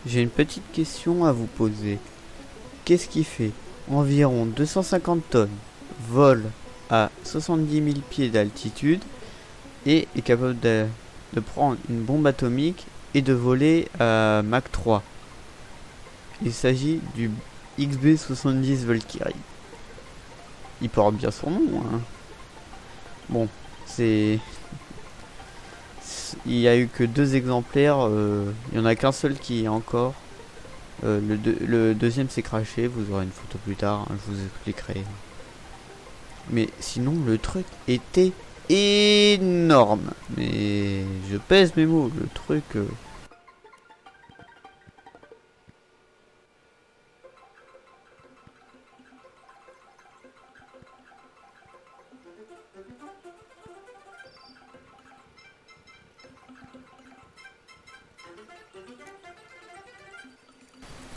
J'ai une petite question à vous poser. Qu'est-ce qui fait environ 250 tonnes, vole à 70 000 pieds d'altitude et est capable de prendre une bombe atomique et de voler à Mach 3? Il s'agit du XB-70 Valkyrie. Il porte bien son nom, hein. Bon, c'est... Il y a eu que 2 exemplaires, il y en a qu'un seul qui est encore. Le deuxième s'est craché, vous aurez une photo plus tard, hein, je vous expliquerai. Mais sinon, le truc était énorme. Mais je pèse mes mots, le truc...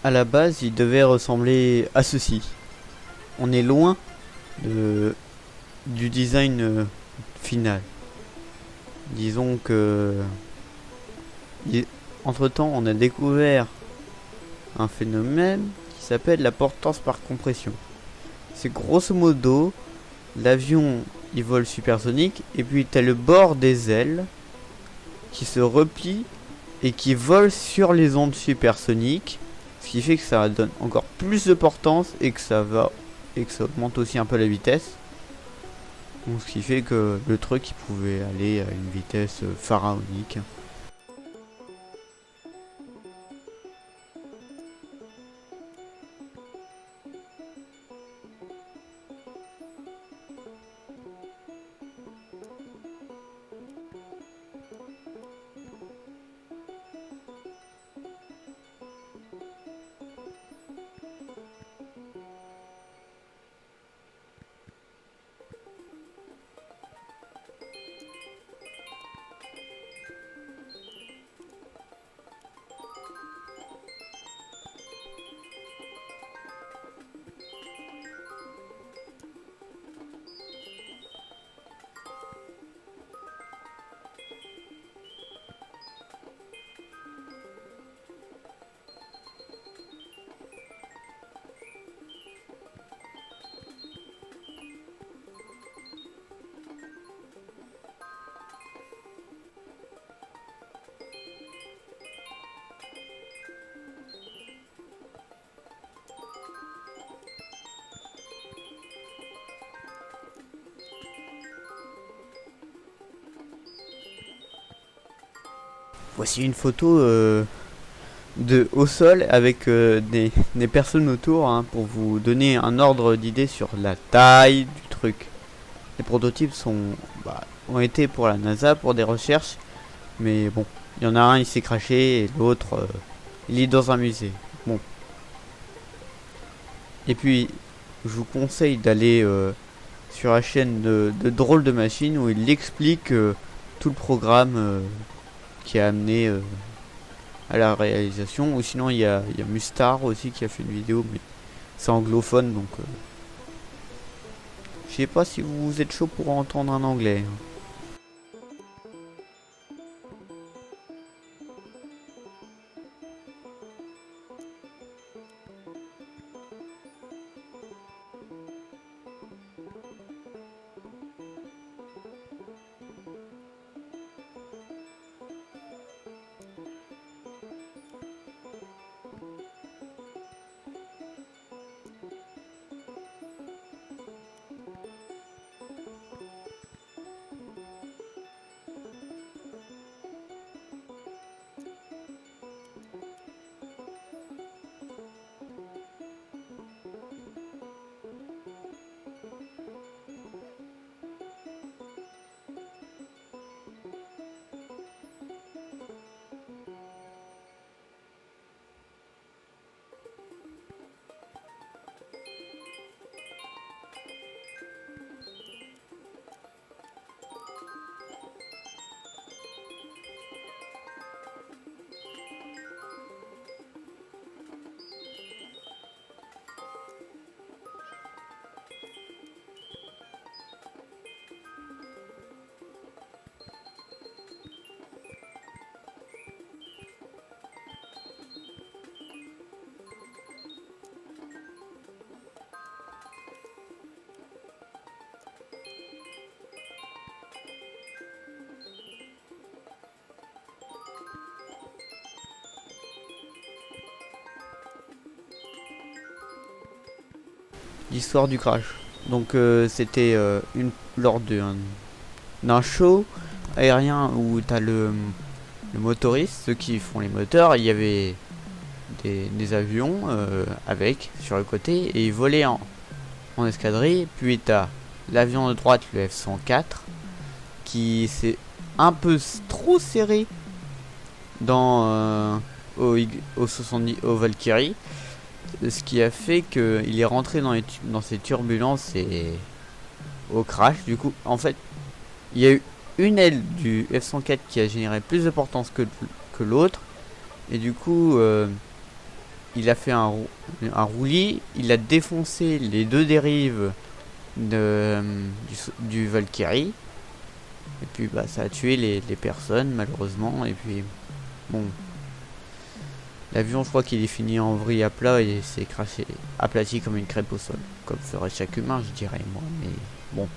À la base, il devait ressembler à ceci. On est loin du design final. Disons que... Entre temps, on a découvert un phénomène qui s'appelle la portance par compression. C'est grosso modo, l'avion il vole supersonique et puis t'as le bord des ailes qui se replie et qui vole sur les ondes supersoniques, ce qui fait que ça donne encore plus de portance et que ça augmente aussi un peu la vitesse. Donc, ce qui fait que le truc il pouvait aller à une vitesse pharaonique. Voici une photo de au sol avec des personnes autour, hein, pour vous donner un ordre d'idée sur la taille du truc. Les prototypes ont été pour la NASA pour des recherches, mais bon, il y en a un il s'est craché et l'autre il est dans un musée. Bon. Et puis je vous conseille d'aller sur la chaîne de Drôle de Machine où il explique tout le programme qui a amené à la réalisation. Ou sinon il y a Mustar aussi qui a fait une vidéo, mais c'est anglophone, donc je sais pas si vous êtes chaud pour entendre un anglais. l'histoire du crash. Donc c'était lors d'un show aérien où t'as le motoriste, ceux qui font les moteurs, il y avait des avions avec sur le côté et ils volaient en escadrille. Puis t'as l'avion de droite, le F-104, qui s'est un peu trop serré dans au 70 au Valkyrie, ce qui a fait qu'il est rentré dans ces turbulences et au crash. Du coup, en fait, il y a eu une aile du F-104 qui a généré plus de portance que l'autre, et du coup, il a fait un roulis, il a défoncé les deux dérives du Valkyrie, et puis bah ça a tué les personnes malheureusement, et puis bon, l'avion je crois qu'il est fini en vrille à plat et s'est craché, aplati comme une crêpe au sol, comme ferait chaque humain je dirais moi, mais bon.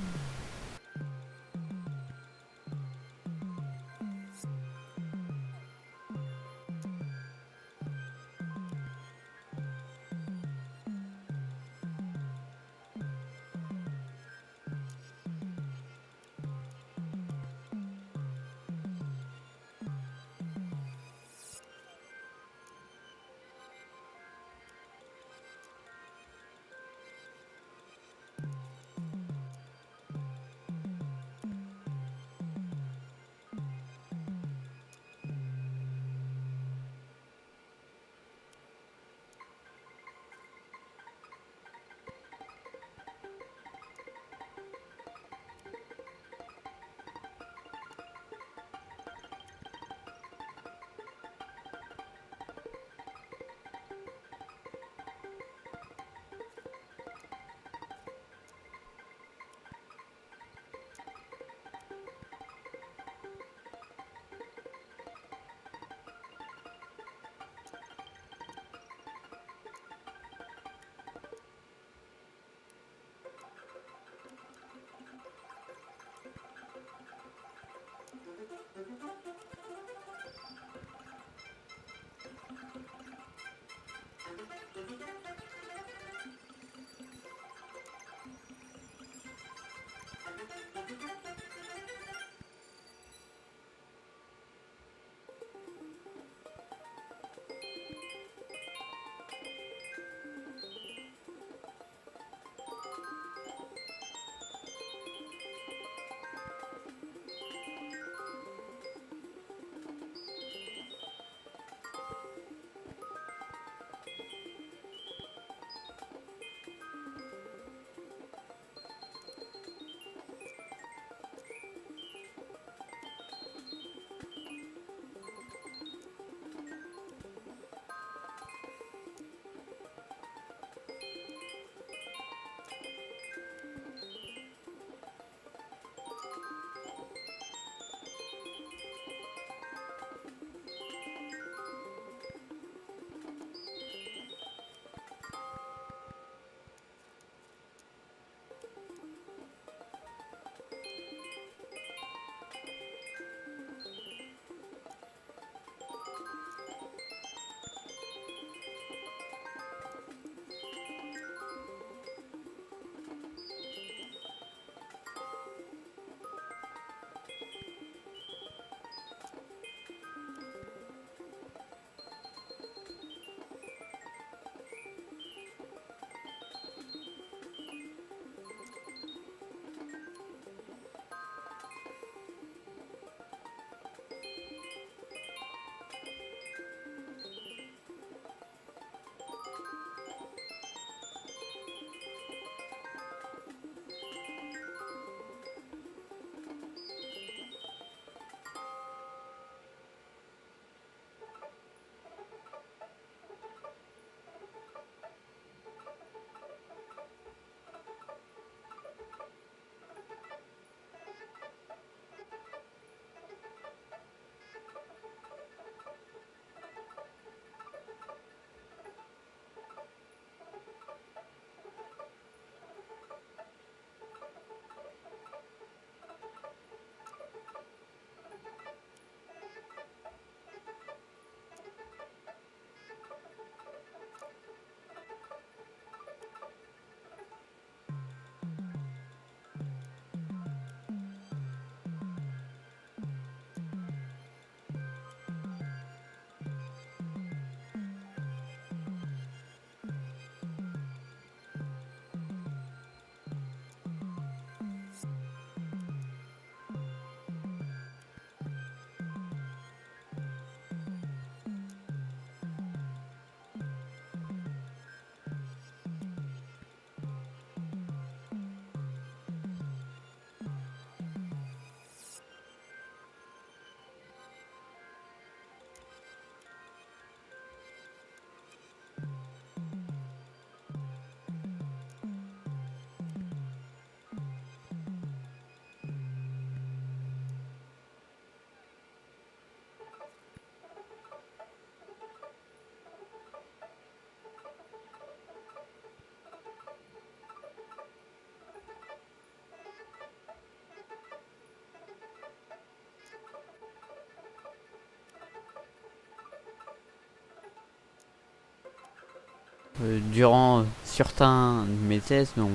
durant certains de mes tests, donc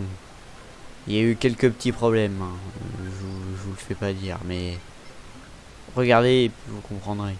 il y a eu quelques petits problèmes, hein. Je vous le fais pas dire, mais regardez et puis vous comprendrez.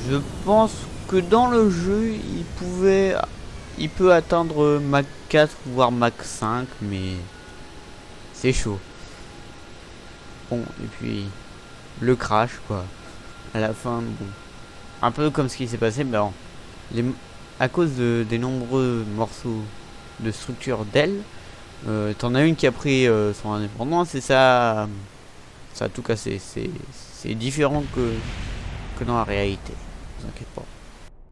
Je pense que dans le jeu, il peut atteindre Mach 4 voire Mach 5, mais c'est chaud. Bon, et puis le crash quoi. À la fin, bon, un peu comme ce qui s'est passé, mais bon, les, à cause des nombreux morceaux de structure d'ailes, t'en as une qui a pris son indépendance et ça a tout cassé. C'est différent que dans la réalité. Ne vous inquiétez pas.